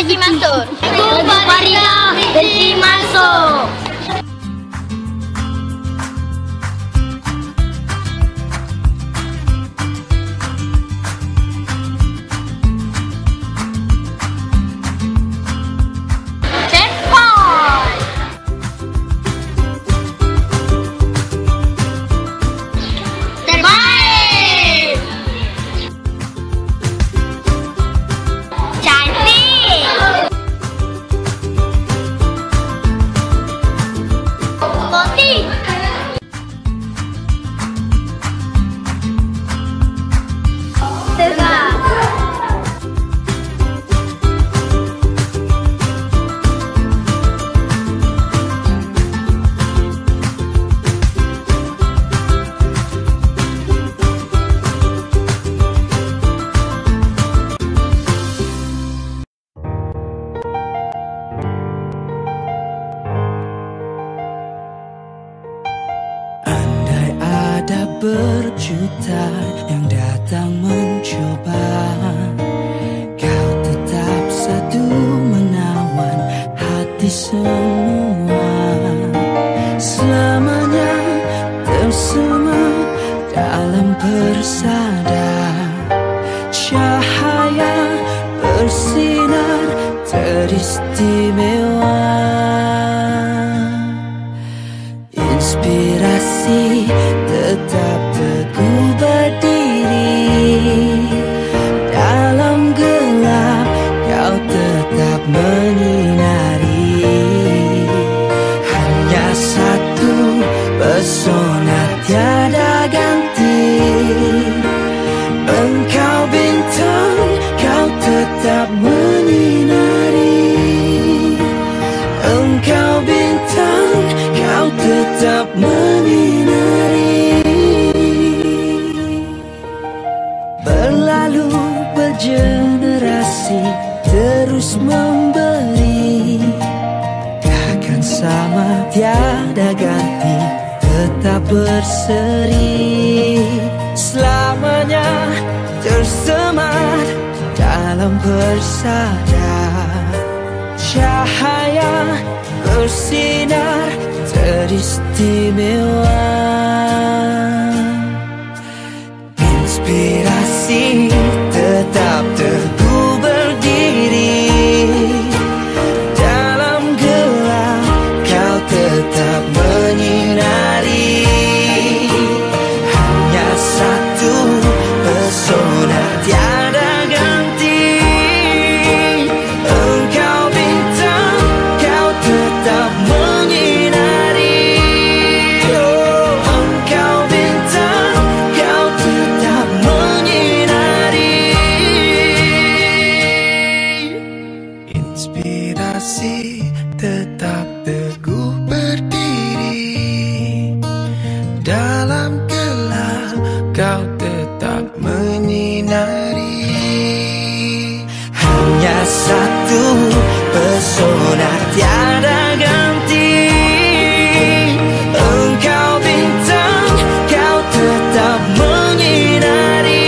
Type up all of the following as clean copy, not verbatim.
Rezeki masuk. Ibu Farida, rezeki masuk. Ada berjuta yang datang mencoba, kau tetap satu menawan hati semua. Selamanya tersemat dalam persada, cahaya bersinar teristimewa. Inspirasi tetap teguh berdiri, dalam gelap kau tetap menyinari. Hanya satu pesona tiada ganti, engkau bintang, kau tetap menyinari. Engkau bintang, kau tetap menyinari. Berlalu bergenerasi terus memberi, takkan sama tiada ganti, tetap berseri. Selamanya tersemat dalam persada, cahaya bersinar teristimewa. Inspirasi tetap teguh berdiri, dalam gelap kau tetap menyinari. Hanya satu pesona tiada ganti, engkau bintang, kau tetap menyinari. Oh, engkau bintang, kau tetap menyinari. Inspirasi tetap teguh berdiri, dalam gelap kau tetap menyinari. Hanya satu pesona tiada ganti, engkau bintang, kau tetap menyinari.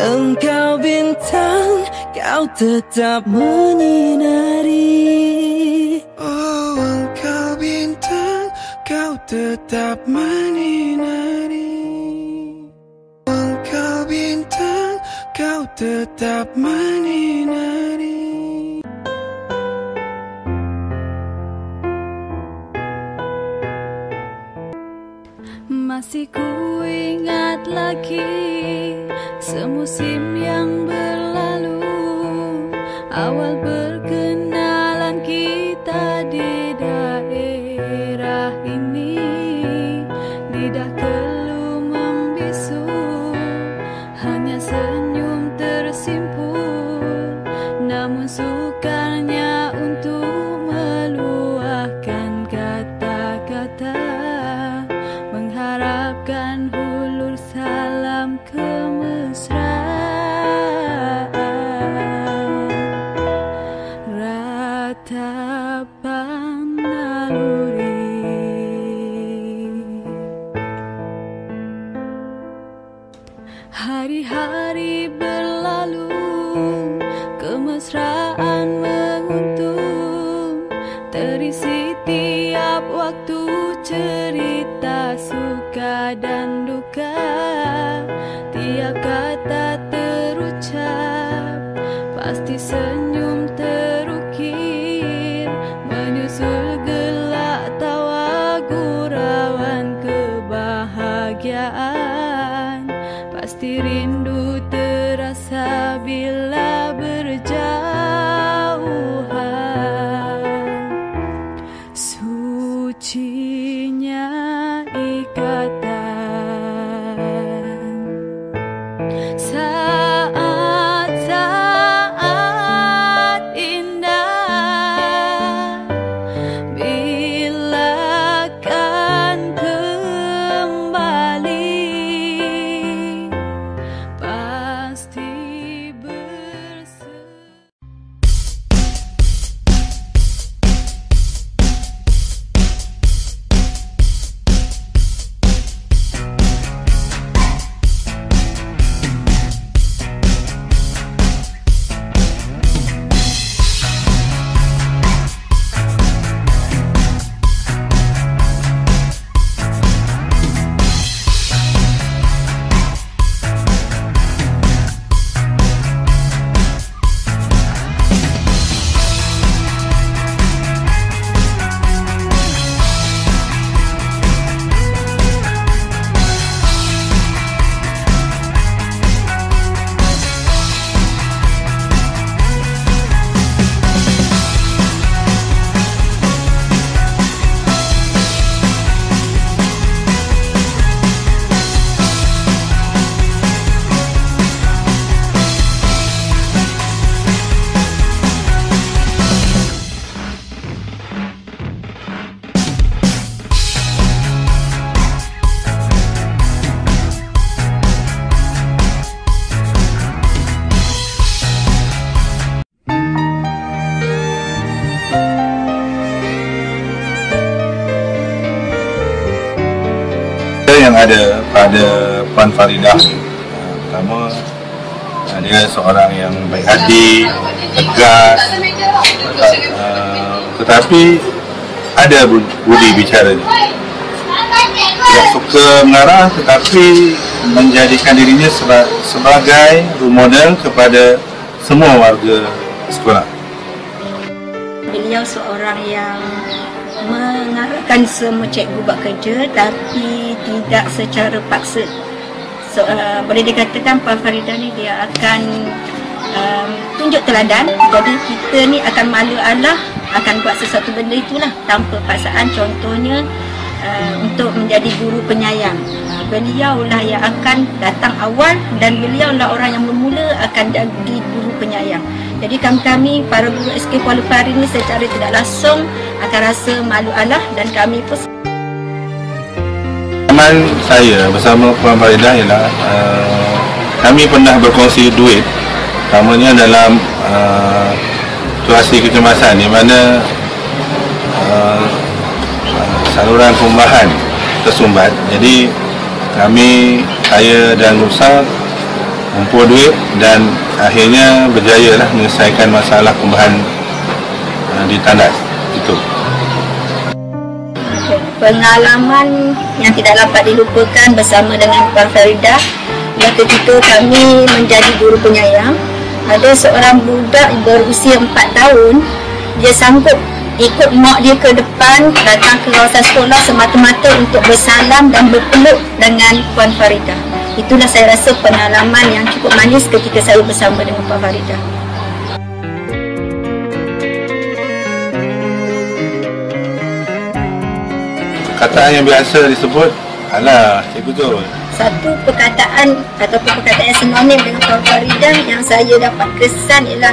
Engkau bintang, kau tetap menyinari. Oh, engkau bintang, kau tetap menyinari. Engkau bintang, kau tetap menyinari. Masih ku ingat lagi semusim yang berlalu, awal berkenalan kita di daerah ini. Lidah keluh membisu, hanya senyum tersimpul, namun sukarnya untuk meluahkan kata-kata, mengharapkan hulur salam kemesraan. Ratapan naluri, hari-hari berlalu, kemesraan cerita suka dan duka, tiap kata terucap, pasti senyum terukir, menyusul gelak tawa gurauan kebahagiaan, pasti rindu terasa bila berjauhan. Sucinya ikatan, saat-saat indah, bila kan kembali, pasti yang ada pada Puan Faridah, pertama dia seorang yang baik hati, tegas, tetapi ada budi bicaranya. Dia suka mengarah tetapi menjadikan dirinya sebagai role model kepada semua warga sekolah. Beliau seorang yang mengarahkan semua cikgu buat kerja tapi tidak secara paksa. Boleh dikatakan Puan Faridah ni dia akan tunjuk teladan. Jadi kita ni akan malu Allah akan buat sesuatu benda itulah tanpa paksaan. Contohnya untuk menjadi guru penyayang. Beliau lah yang akan datang awal dan beliau lah orang yang bermula akan jadi guru penyayang. Jadi kami para guru SK Kuala Lumpur ini secara tidak langsung akan rasa malu Allah dan kami pun. Pengalaman saya bersama Puan Faridah ialah kami pernah berkongsi duit, utamanya dalam situasi kecemasan di mana saluran pembahan tersumbat. Jadi saya dan Nusa kumpul duit dan akhirnya berjaya lah menyelesaikan masalah pembahan di tandas itu. Pengalaman yang tidak dapat dilupakan bersama dengan Puan Faridah ialah ketika kami menjadi guru penyayang. Ada seorang budak berusia 4 tahun, dia sanggup ikut mak dia ke depan datang ke kawasan sekolah semata-mata untuk bersalam dan berpeluk dengan Puan Faridah. Itulah saya rasa pengalaman yang cukup manis ketika saya bersama dengan Puan Faridah. Perkataan yang biasa disebut, alah, cikgu tu. Satu perkataan ataupun perkataan yang sinonim dengan Puan Faridah yang saya dapat kesan ialah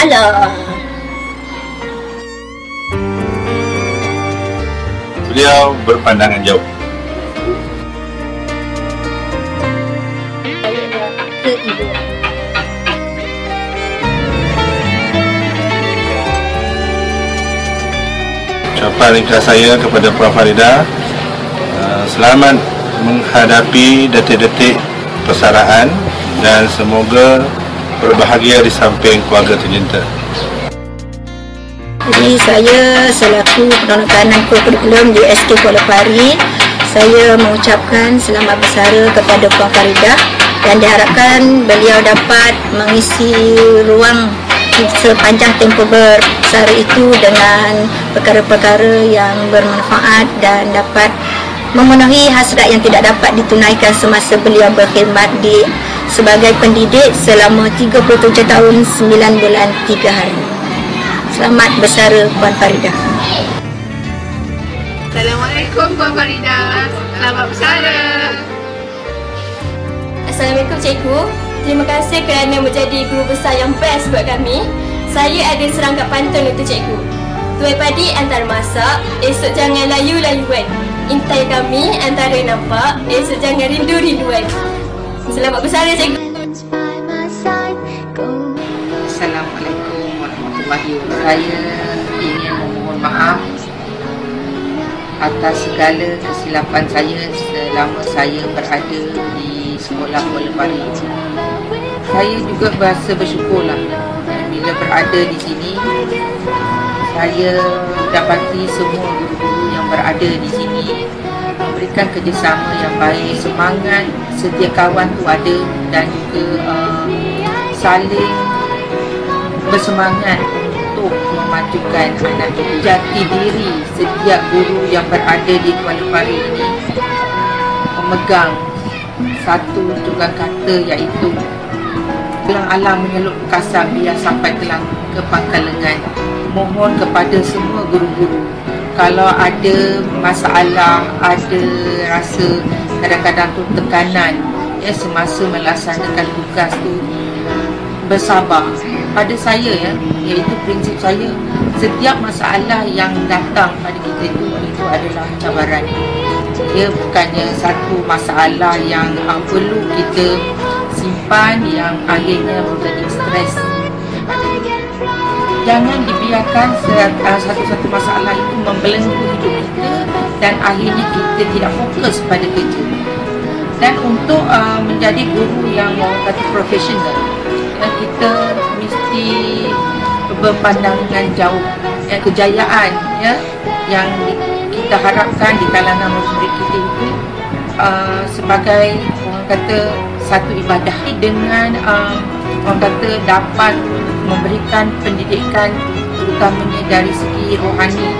alah. Beliau berpandangan jauh. Saya adalah keibuan. Ucapan ringkas saya kepada Puan Faridah, selamat menghadapi detik-detik persaraan dan semoga berbahagia di samping keluarga tercinta. Jadi saya selaku penolong kanan kurikulum di SK Kuala Pari, saya mengucapkan selamat bersara kepada Puan Faridah dan diharapkan beliau dapat mengisi ruang sepanjang tempoh bersara itu dengan perkara-perkara yang bermanfaat dan dapat memenuhi hasrat yang tidak dapat ditunaikan semasa beliau berkhidmat sebagai pendidik selama 37 tahun 9 bulan 3 hari. Selamat bersara Puan Faridah. Assalamualaikum Puan Faridah. Selamat bersara. Assalamualaikum Cikgu. Terima kasih kerana menjadi guru besar yang best buat kami. Saya ada serangkap pantun untuk Cikgu. Tuai padi antara masak, esok jangan layu-layuan. Intai kami antara nampak, esok jangan rindu-rinduan. Selamat bersara Cikgu. Assalamualaikum warahmatullahi wabarakatuh. Saya ingin memohon maaf atas segala kesilapan saya selama saya berada di sekolah Kuala Pari. Saya juga berasa bersyukurlah bila berada di sini. Saya dapati semua guru-guru yang berada di sini memberikan kerjasama yang baik, semangat setia kawan tu ada dan juga saling bersemangat untuk memajukan anak jati diri setiap guru yang berada di Kuala Pari ini memegang satu tugas kata iaitu alang menyeluk kasar biar sampai telang ke pangkal lengan. Mohon kepada semua guru-guru, kalau ada masalah, ada rasa kadang-kadang tu tekanan semasa melaksanakan tugas tu, bersabar. Pada saya iaitu prinsip saya, setiap masalah yang datang pada kita itu adalah cabaran. Ia bukannya satu masalah yang perlu kita simpan yang akhirnya menjadi stres. Jangan dibiarkan satu-satu masalah itu membelenggu hidup kita dan akhirnya kita tidak fokus pada kerja. Dan untuk menjadi guru yang orang kata profesional, kita mesti berpandangan jauh. Kejayaan yang kita harapkan di kalangan murid kita itu sebagai orang kata satu ibadah dengan orang kata dapat memberikan pendidikan terutamanya dari segi rohani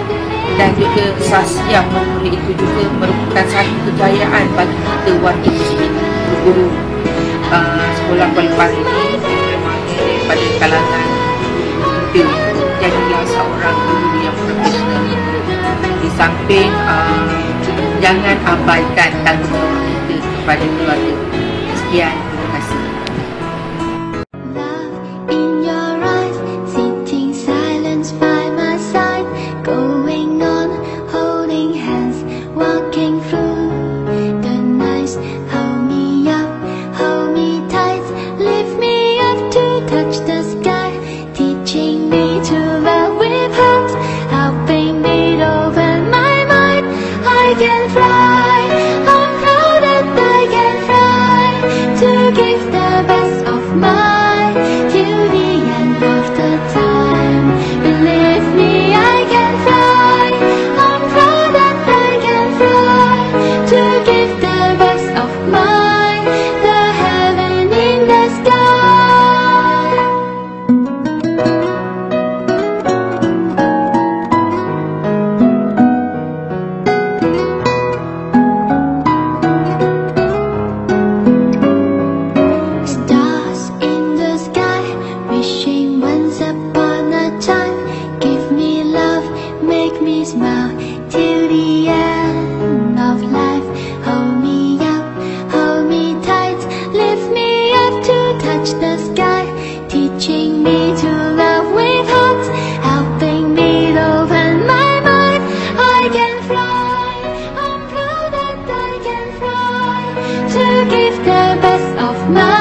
dan juga sasiah murid itu juga merupakan satu kejayaan bagi kita warga guru sekolah Kuala Pari ini daripada kalangan kita. Jadilah seorang guru yang profesional. Di samping jangan abaikan tanggungjawab kita kepada keluarga. Sekian, terima kasih. To give the best of my